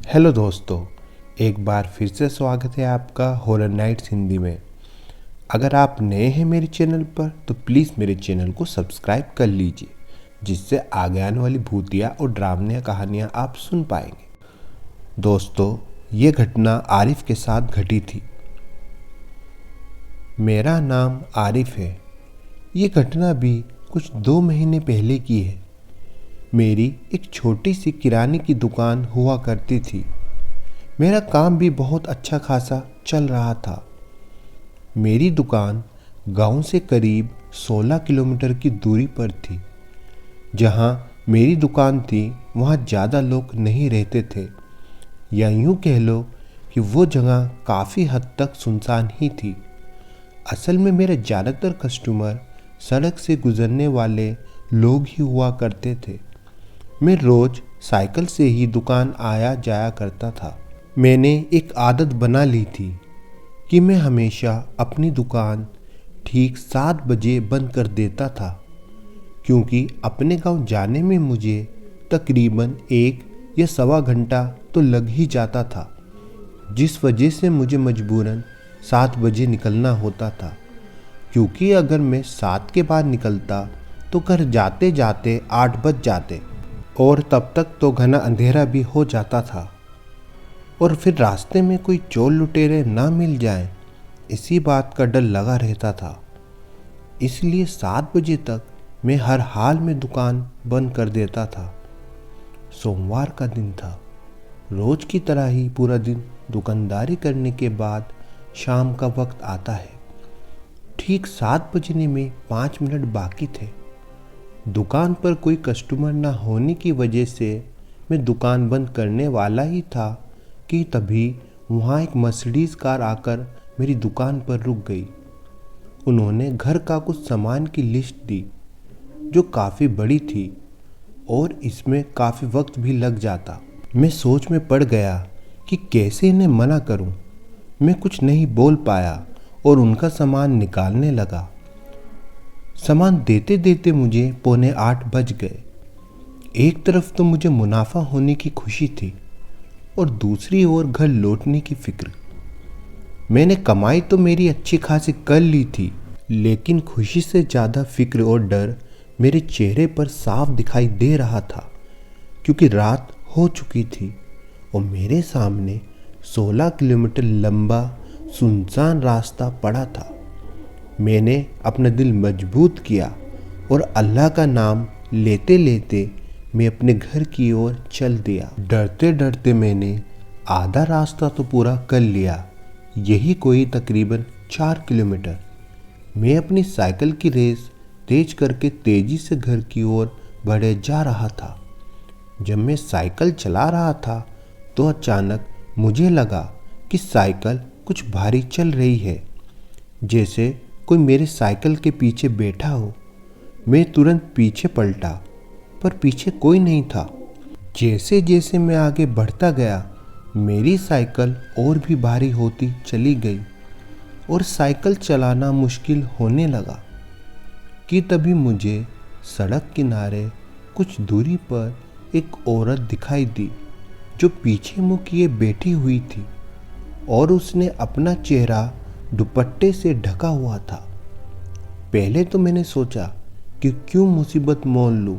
Hello दोस्तों, एक बार फिर से स्वागत है आपका हॉरर नाइट्स हिंदी में। अगर आप नए हैं मेरे चैनल पर तो प्लीज़ मेरे चैनल को सब्सक्राइब कर लीजिए, जिससे आगे आने वाली भूतिया और डरावनी कहानियाँ आप सुन पाएंगे। दोस्तों, ये घटना आरिफ के साथ घटी थी। मेरा नाम आरिफ है। ये घटना भी कुछ 2 महीने पहले की है। मेरी एक छोटी सी किराने की दुकान हुआ करती थी। मेरा काम भी बहुत अच्छा खासा चल रहा था। मेरी दुकान गांव से करीब 16 किलोमीटर की दूरी पर थी। जहां मेरी दुकान थी वहां ज़्यादा लोग नहीं रहते थे, या यूं कह लो कि वो जगह काफ़ी हद तक सुनसान ही थी। असल में मेरे ज़्यादातर कस्टमर सड़क से गुजरने वाले लोग ही हुआ करते थे। मैं रोज़ साइकिल से ही दुकान आया जाया करता था। मैंने एक आदत बना ली थी कि मैं हमेशा अपनी दुकान ठीक 7 बजे बंद कर देता था, क्योंकि अपने गांव जाने में मुझे तकरीबन 1 या सवा घंटा तो लग ही जाता था, जिस वजह से मुझे मजबूरन 7 बजे निकलना होता था। क्योंकि अगर मैं 7 के बाद निकलता तो घर जाते जाते 8 बज जाते, और तब तक तो घना अंधेरा भी हो जाता था। और फिर रास्ते में कोई चोर लुटेरे ना मिल जाए, इसी बात का डर लगा रहता था। इसलिए 7 बजे तक मैं हर हाल में दुकान बंद कर देता था। सोमवार का दिन था। रोज की तरह ही पूरा दिन दुकानदारी करने के बाद शाम का वक्त आता है। ठीक 7 बजने में 5 मिनट बाकी थे। दुकान पर कोई कस्टमर ना होने की वजह से मैं दुकान बंद करने वाला ही था कि तभी वहाँ एक मर्सिडीज़ कार आकर मेरी दुकान पर रुक गई। उन्होंने घर का कुछ सामान की लिस्ट दी, जो काफ़ी बड़ी थी और इसमें काफ़ी वक्त भी लग जाता। मैं सोच में पड़ गया कि कैसे इन्हें मना करूं। मैं कुछ नहीं बोल पाया और उनका सामान निकालने लगा। सामान देते देते मुझे 7:45 बज गए। एक तरफ तो मुझे मुनाफा होने की खुशी थी और दूसरी ओर घर लौटने की फिक्र। मैंने कमाई तो मेरी अच्छी खासी कर ली थी, लेकिन खुशी से ज़्यादा फिक्र और डर मेरे चेहरे पर साफ दिखाई दे रहा था, क्योंकि रात हो चुकी थी और मेरे सामने 16 किलोमीटर लंबा सुनसान रास्ता पड़ा था। मैंने अपना दिल मजबूत किया और अल्लाह का नाम लेते लेते मैं अपने घर की ओर चल दिया। डरते डरते मैंने आधा रास्ता तो पूरा कर लिया, यही कोई तकरीबन 4 किलोमीटर। मैं अपनी साइकिल की रेस तेज करके तेजी से घर की ओर बढ़े जा रहा था। जब मैं साइकिल चला रहा था तो अचानक मुझे लगा कि साइकिल कुछ भारी चल रही है, जैसे कोई मेरे साइकिल के पीछे बैठा हो। मैं तुरंत पीछे पलटा, पर पीछे कोई नहीं था। जैसे जैसे मैं आगे बढ़ता गया, मेरी साइकिल और भी भारी होती चली गई और साइकिल चलाना मुश्किल होने लगा कि तभी मुझे सड़क किनारे कुछ दूरी पर एक औरत दिखाई दी, जो पीछे मुँह किए बैठी हुई थी और उसने अपना चेहरा दुपट्टे से ढका हुआ था। पहले तो मैंने सोचा कि क्यों मुसीबत मोल लूं,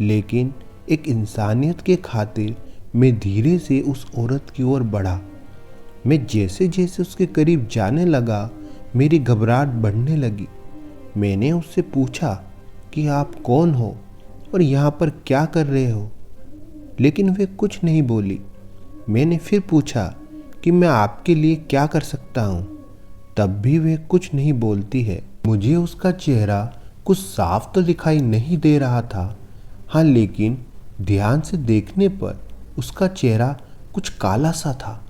लेकिन एक इंसानियत के खातिर मैं धीरे से उस औरत की ओर बढ़ा। मैं जैसे जैसे उसके करीब जाने लगा, मेरी घबराहट बढ़ने लगी। मैंने उससे पूछा कि आप कौन हो और यहाँ पर क्या कर रहे हो, लेकिन वे कुछ नहीं बोली। मैंने फिर पूछा कि मैं आपके लिए क्या कर सकता हूँ, तब भी वे कुछ नहीं बोलती है। मुझे उसका चेहरा कुछ साफ तो दिखाई नहीं दे रहा था, हाँ, लेकिन ध्यान से देखने पर उसका चेहरा कुछ काला सा था,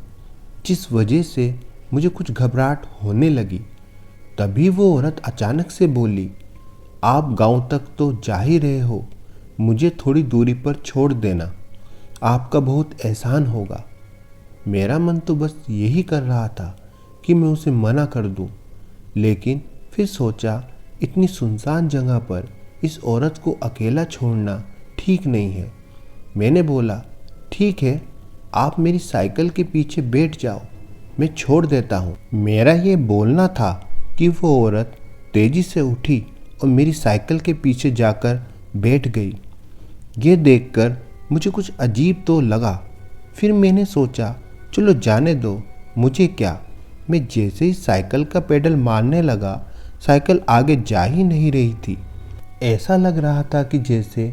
जिस वजह से मुझे कुछ घबराहट होने लगी। तभी वो औरत अचानक से बोली, आप गांव तक तो जा ही रहे हो, मुझे थोड़ी दूरी पर छोड़ देना, आपका बहुत एहसान होगा। मेरा मन तो बस यही कर रहा था कि मैं उसे मना कर दूं, लेकिन फिर सोचा इतनी सुनसान जगह पर इस औरत को अकेला छोड़ना ठीक नहीं है। मैंने बोला, ठीक है, आप मेरी साइकिल के पीछे बैठ जाओ, मैं छोड़ देता हूँ। मेरा ये बोलना था कि वो औरत तेजी से उठी और मेरी साइकिल के पीछे जाकर बैठ गई। ये देखकर मुझे कुछ अजीब तो लगा। फिर मैंने सोचा चलो जाने दो, मुझे क्या। मैं जैसे ही साइकिल का पेडल मारने लगा, साइकिल आगे जा ही नहीं रही थी। ऐसा लग रहा था कि जैसे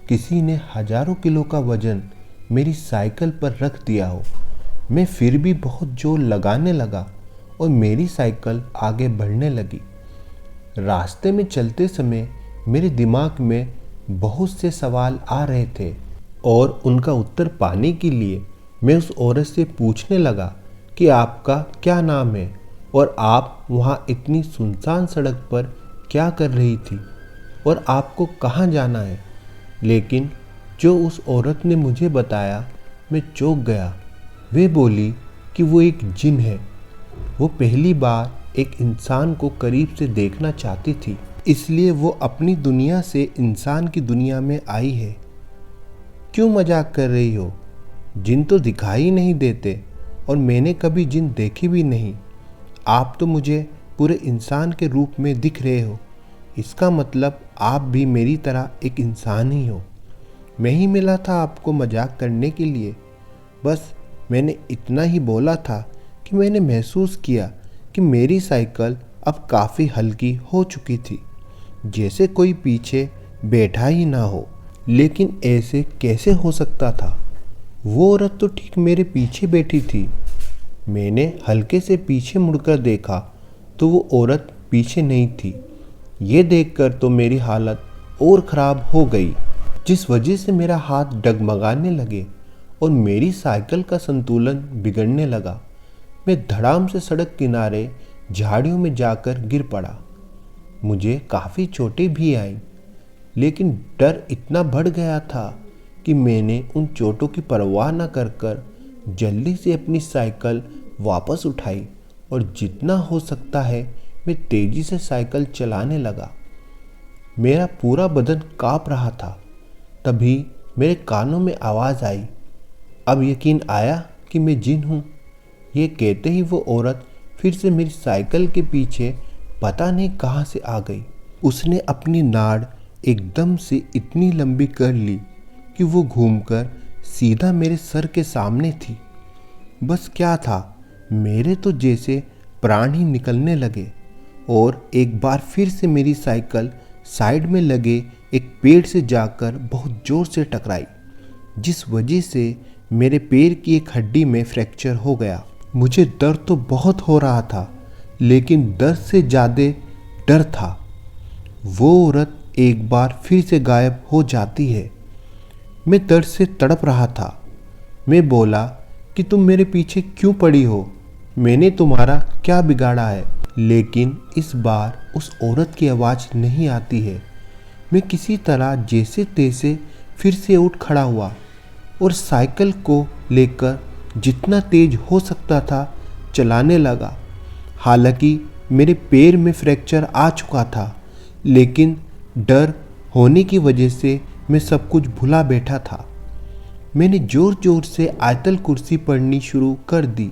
किसी ने हजारों किलो का वजन मेरी साइकिल पर रख दिया हो। मैं फिर भी बहुत जोर लगाने लगा और मेरी साइकिल आगे बढ़ने लगी। रास्ते में चलते समय मेरे दिमाग में बहुत से सवाल आ रहे थे और उनका उत्तर पाने के लिए मैं उस औरत से पूछने लगा कि आपका क्या नाम है और आप वहाँ इतनी सुनसान सड़क पर क्या कर रही थी और आपको कहाँ जाना है। लेकिन जो उस औरत ने मुझे बताया, मैं चौंक गया। वे बोली कि वो एक जिन है। वो पहली बार एक इंसान को करीब से देखना चाहती थी, इसलिए वो अपनी दुनिया से इंसान की दुनिया में आई है। क्यों मजाक कर रही हो? जिन तो दिखाई नहीं देते और मैंने कभी जिन देखे भी नहीं। आप तो मुझे पूरे इंसान के रूप में दिख रहे हो। इसका मतलब आप भी मेरी तरह एक इंसान ही हो। मैं ही मिला था आपको मजाक करने के लिए। बस मैंने इतना ही बोला था कि मैंने महसूस किया कि मेरी साइकिल अब काफ़ी हल्की हो चुकी थी, जैसे कोई पीछे बैठा ही ना हो। लेकिन ऐसे कैसे हो सकता था? वो औरत तो ठीक मेरे पीछे बैठी थी। मैंने हल्के से पीछे मुड़कर देखा तो वो औरत पीछे नहीं थी। ये देखकर तो मेरी हालत और ख़राब हो गई, जिस वजह से मेरा हाथ डगमगाने लगे और मेरी साइकिल का संतुलन बिगड़ने लगा। मैं धड़ाम से सड़क किनारे झाड़ियों में जाकर गिर पड़ा। मुझे काफ़ी चोटें भी आईं, लेकिन डर इतना बढ़ गया था कि मैंने उन चोटों की परवाह न कर जल्दी से अपनी साइकिल वापस उठाई और जितना हो सकता है मैं तेज़ी से साइकिल चलाने लगा। मेरा पूरा बदन काँप रहा था। तभी मेरे कानों में आवाज़ आई। अब यकीन आया कि मैं जिन हूँ। ये कहते ही वो औरत फिर से मेरी साइकिल के पीछे पता नहीं कहाँ से आ गई। उसने अपनी नाड़ एकदम से इतनी लंबी कर ली कि वो घूमकर सीधा मेरे सर के सामने थी। बस क्या था, मेरे तो जैसे प्राण ही निकलने लगे और एक बार फिर से मेरी साइकिल साइड में लगे एक पेड़ से जाकर बहुत ज़ोर से टकराई, जिस वजह से मेरे पैर की एक हड्डी में फ्रैक्चर हो गया। मुझे दर्द तो बहुत हो रहा था, लेकिन दर्द से ज़्यादा डर था। वो औरत एक बार फिर से गायब हो जाती है। मैं दर्द से तड़प रहा था। मैं बोला कि तुम मेरे पीछे क्यों पड़ी हो? मैंने तुम्हारा क्या बिगाड़ा है? लेकिन इस बार उस औरत की आवाज़ नहीं आती है। मैं किसी तरह जैसे तैसे फिर से उठ खड़ा हुआ और साइकिल को लेकर जितना तेज हो सकता था चलाने लगा। हालांकि मेरे पैर में फ्रैक्चर आ चुका था, लेकिन डर होने की वजह से मैं सब कुछ भुला बैठा था। मैंने ज़ोर ज़ोर से आयतल कुर्सी पढ़नी शुरू कर दी,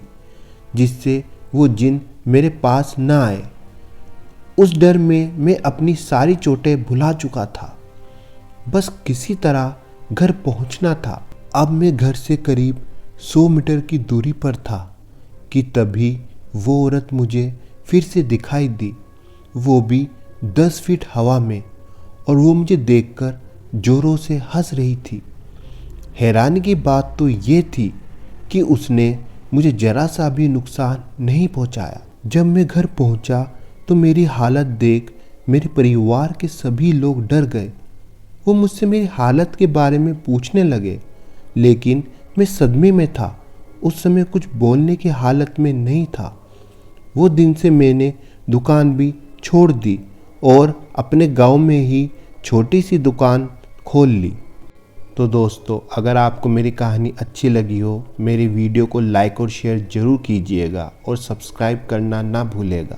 जिससे वो जिन मेरे पास न आए। उस डर में मैं अपनी सारी चोटें भुला चुका था। बस किसी तरह घर पहुंचना था। अब मैं घर से करीब 100 मीटर की दूरी पर था कि तभी वो औरत मुझे फिर से दिखाई दी, वो भी 10 फीट हवा में, और वो मुझे देखकर जोरों से हंस रही थी। हैरानी की बात तो ये थी कि उसने मुझे जरा सा भी नुकसान नहीं पहुंचाया। जब मैं घर पहुंचा तो मेरी हालत देख मेरे परिवार के सभी लोग डर गए। वो मुझसे मेरी हालत के बारे में पूछने लगे, लेकिन मैं सदमे में था। उस समय कुछ बोलने की हालत में नहीं था। वो दिन से मैंने दुकान भी छोड़ दी और अपने गांव में ही छोटी सी दुकान खोल ली। तो दोस्तों, अगर आपको मेरी कहानी अच्छी लगी हो, मेरी वीडियो को लाइक और शेयर ज़रूर कीजिएगा और सब्सक्राइब करना ना भूलिएगा।